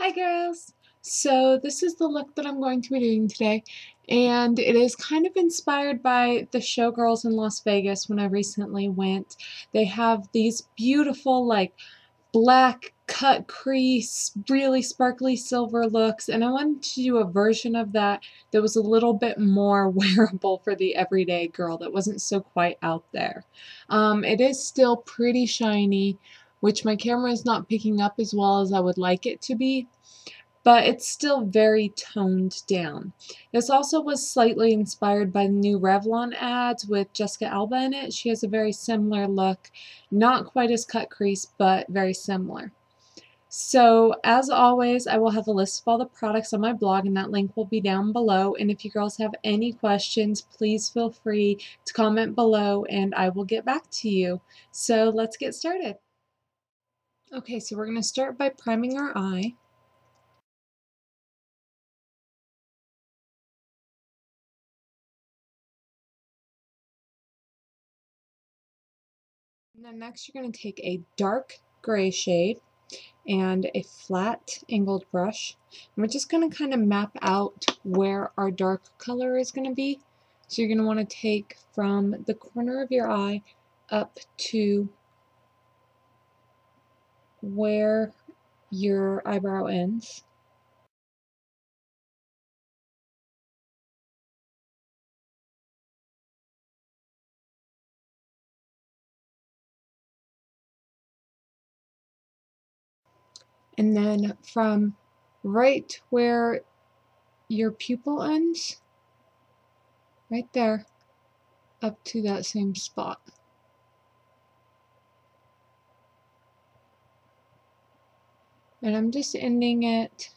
Hi girls! So this is the look that I'm going to be doing today, and it is kind of inspired by the Showgirls in Las Vegas when I recently went. They have these beautiful like black cut crease, really sparkly silver looks, and I wanted to do a version of that that was a little bit more wearable for the everyday girl that wasn't so quite out there. It is still pretty shiny, which my camera is not picking up as well as I would like it to be, but it's still very toned down. This also was slightly inspired by the new Revlon ads with Jessica Alba in it. She has a very similar look, not quite as cut crease, but very similar. So as always, I will have a list of all the products on my blog, and that link will be down below. And if you girls have any questions, please feel free to comment below and I will get back to you. So let's get started. Okay, so we're going to start by priming our eye. And then next you're going to take a dark gray shade and a flat angled brush. And we're just going to kind of map out where our dark color is going to be. So you're going to want to take from the corner of your eye up to where your eyebrow ends. And then from right where your pupil ends, right there, up to that same spot. And I'm just ending it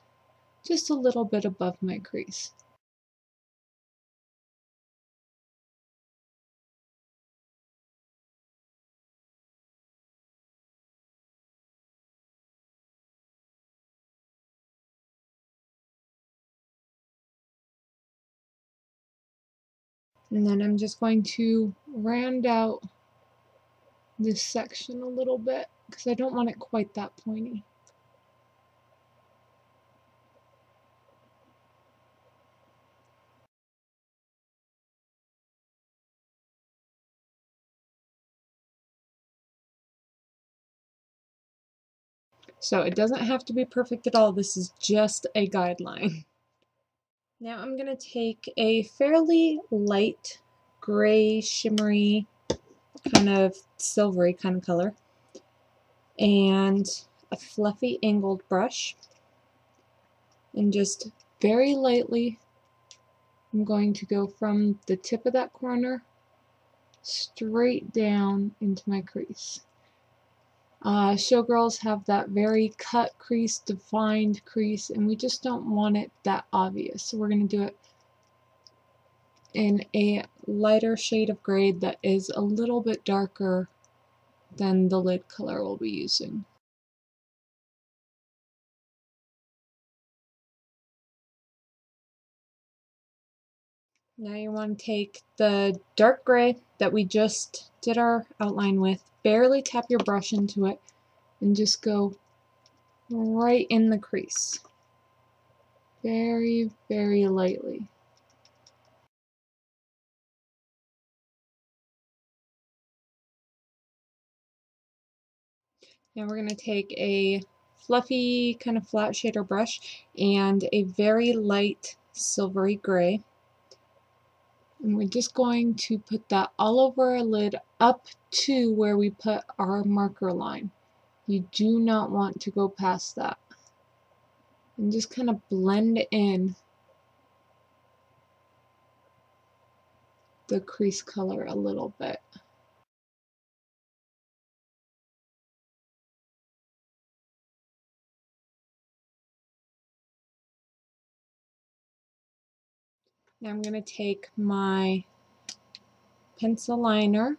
just a little bit above my crease. And then I'm just going to round out this section a little bit because I don't want it quite that pointy. So it doesn't have to be perfect at all. This is just a guideline. Now I'm going to take a fairly light gray, shimmery, kind of silvery kind of color and a fluffy angled brush, and just very lightly I'm going to go from the tip of that corner straight down into my crease. Showgirls have that very cut crease, defined crease, and we just don't want it that obvious. So we're going to do it in a lighter shade of gray that is a little bit darker than the lid color we'll be using. Now you want to take the dark gray that we just did our outline with, barely tap your brush into it, and just go right in the crease. Very, very lightly. Now we're going to take a fluffy kind of flat shader brush and a very light silvery gray. And we're just going to put that all over our lid up to where we put our marker line. You do not want to go past that. And just kind of blend in the crease color a little bit. Now I'm going to take my pencil liner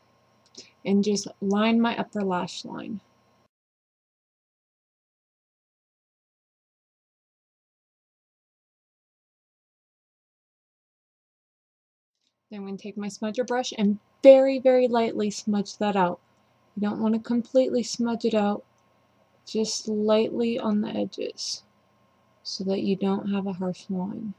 and just line my upper lash line. Then I'm going to take my smudger brush and very, very lightly smudge that out. You don't want to completely smudge it out, just lightly on the edges. so that you don't have a harsh line.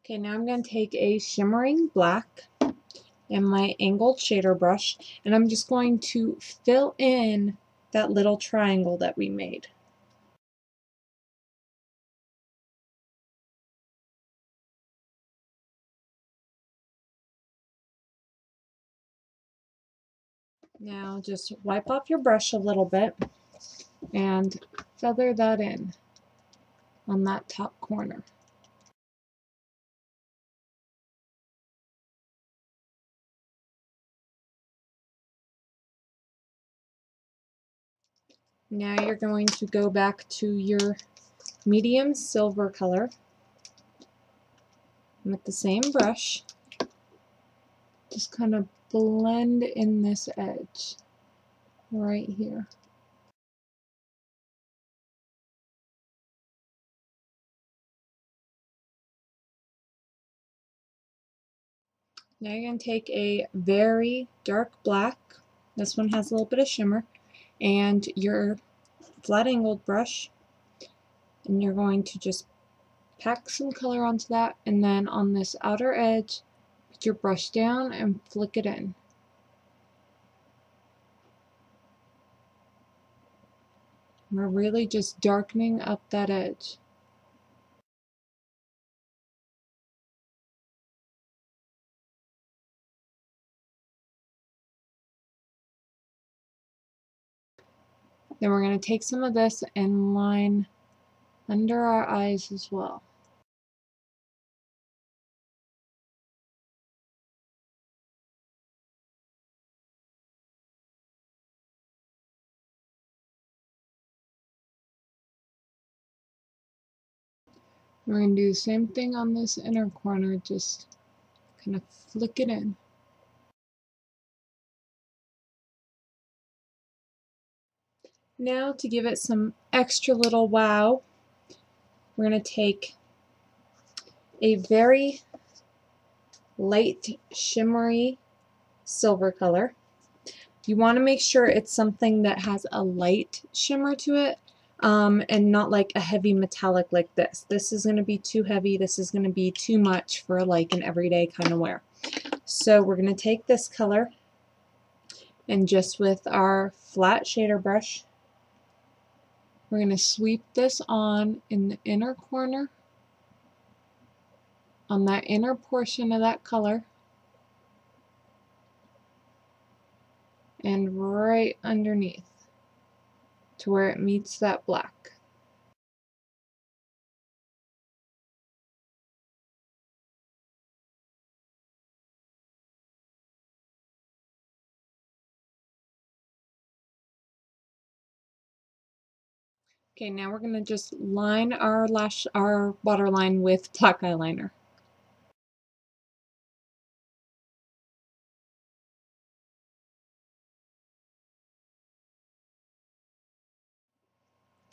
Okay, now I'm going to take a shimmering black and my angled shader brush, and I'm just going to fill in that little triangle that we made. Now just wipe off your brush a little bit and feather that in on that top corner. Now you're going to go back to your medium silver color and with the same brush, just kind of blend in this edge right here. Now you're going to take a very dark black, this one has a little bit of shimmer, and your flat angled brush, and you're going to just pack some color onto that, and then on this outer edge, put your brush down and flick it in. We're really just darkening up that edge. Then we're going to take some of this and line under our eyes as well. We're going to do the same thing on this inner corner, just kind of flick it in. Now to give it some extra little wow, we're going to take a very light shimmery silver color. You want to make sure it's something that has a light shimmer to it, and not like a heavy metallic like this. This is going to be too heavy, this is going to be too much for like an everyday kind of wear. So we're going to take this color and just with our flat shader brush, we're going to sweep this on in the inner corner, on that inner portion of that color, and right underneath to where it meets that black. Okay, now we're going to just line our waterline with black eyeliner.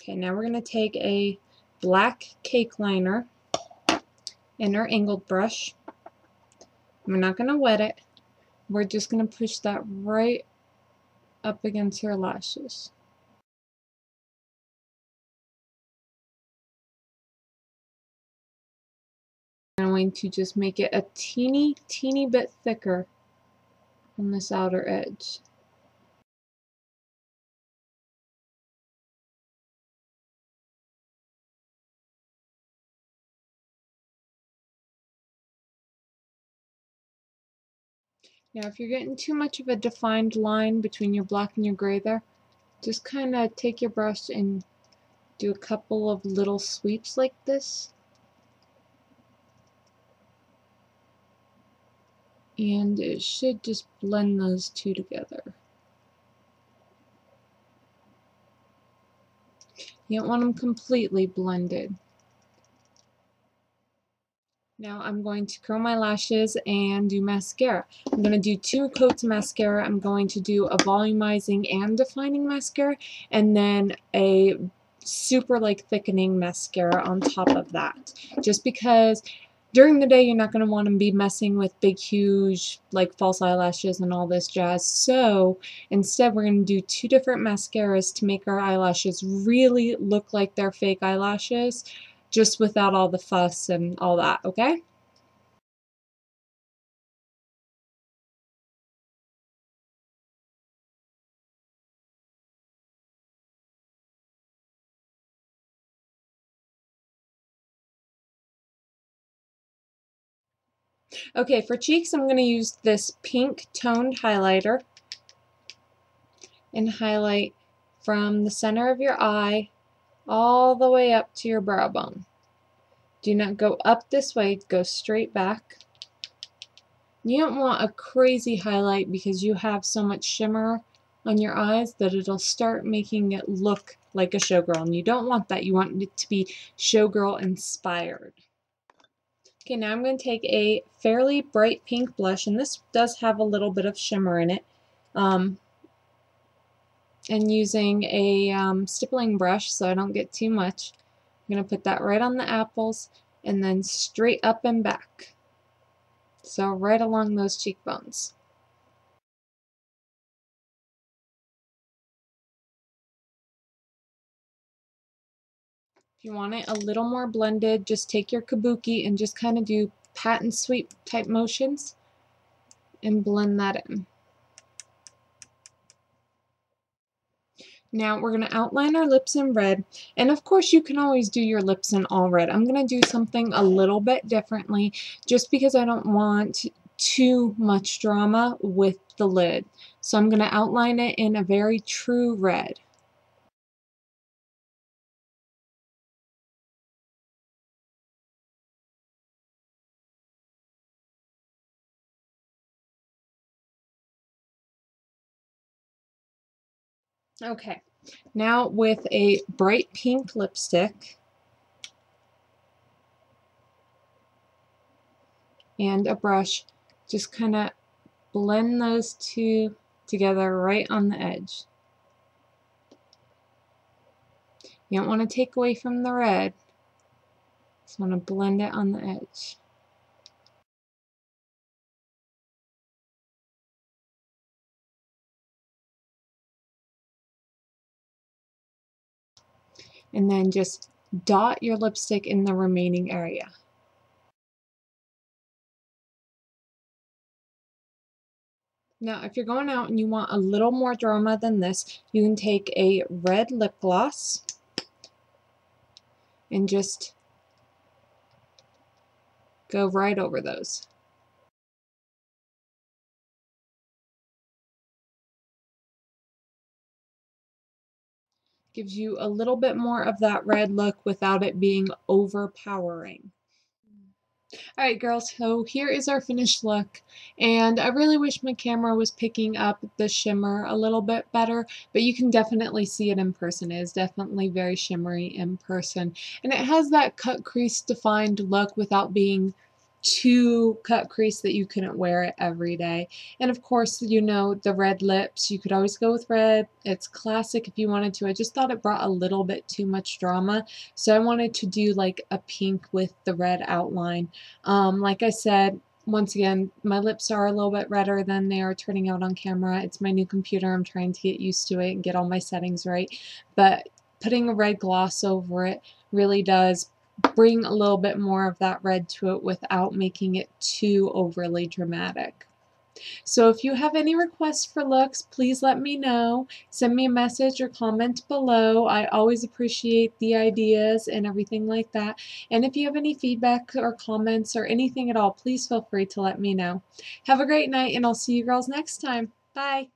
Okay, now we're going to take a black cake liner and our angled brush. We're not going to wet it. We're just going to push that right up against your lashes. I'm going to just make it a teeny bit thicker on this outer edge. Now if you're getting too much of a defined line between your black and your gray there, just kind of take your brush and do a couple of little sweeps like this. And it should just blend those two together. You don't want them completely blended. Now I'm going to curl my lashes and do mascara. I'm going to do 2 coats of mascara. I'm going to do a volumizing and defining mascara, and then a super like thickening mascara on top of that. Just because During the day, you're not going to want to be messing with big, huge, like false eyelashes and all this jazz. So instead, we're going to do two different mascaras to make our eyelashes really look like they're fake eyelashes, just without all the fuss and all that, okay? Okay, for cheeks, I'm going to use this pink toned highlighter and highlight from the center of your eye all the way up to your brow bone. Do not go up this way, go straight back. You don't want a crazy highlight because you have so much shimmer on your eyes that it'll start making it look like a showgirl, and you don't want that. You want it to be showgirl inspired. Okay, now I'm going to take a fairly bright pink blush, and this does have a little bit of shimmer in it. And using a stippling brush so I don't get too much, I'm going to put that right on the apples and then straight up and back. So right along those cheekbones. If you want it a little more blended, just take your kabuki and just kind of do pat and sweep type motions and blend that in. Now we're going to outline our lips in red, and of course you can always do your lips in all red. I'm going to do something a little bit differently just because I don't want too much drama with the lid. So I'm going to outline it in a very true red. Okay, now with a bright pink lipstick and a brush, just kind of blend those two together right on the edge. You don't want to take away from the red, just want to blend it on the edge. And then just dot your lipstick in the remaining area. Now, if you're going out and you want a little more drama than this, you can take a red lip gloss and just go right over those. Gives you a little bit more of that red look without it being overpowering. Alright girls, so here is our finished look, and I really wish my camera was picking up the shimmer a little bit better, but you can definitely see it in person. It is definitely very shimmery in person, and it has that cut crease defined look without being too cut crease that you couldn't wear it every day. And of course, you know, the red lips, you could always go with red. It's classic if you wanted to. I just thought it brought a little bit too much drama, so I wanted to do like a pink with the red outline. Like I said, once again, my lips are a little bit redder than they are turning out on camera. It's my new computer. I'm trying to get used to it and get all my settings right. But putting a red gloss over it really does bring a little bit more of that red to it without making it too overly dramatic. So if you have any requests for looks, please let me know. Send me a message or comment below. I always appreciate the ideas and everything like that. And if you have any feedback or comments or anything at all, please feel free to let me know. Have a great night, and I'll see you girls next time. Bye.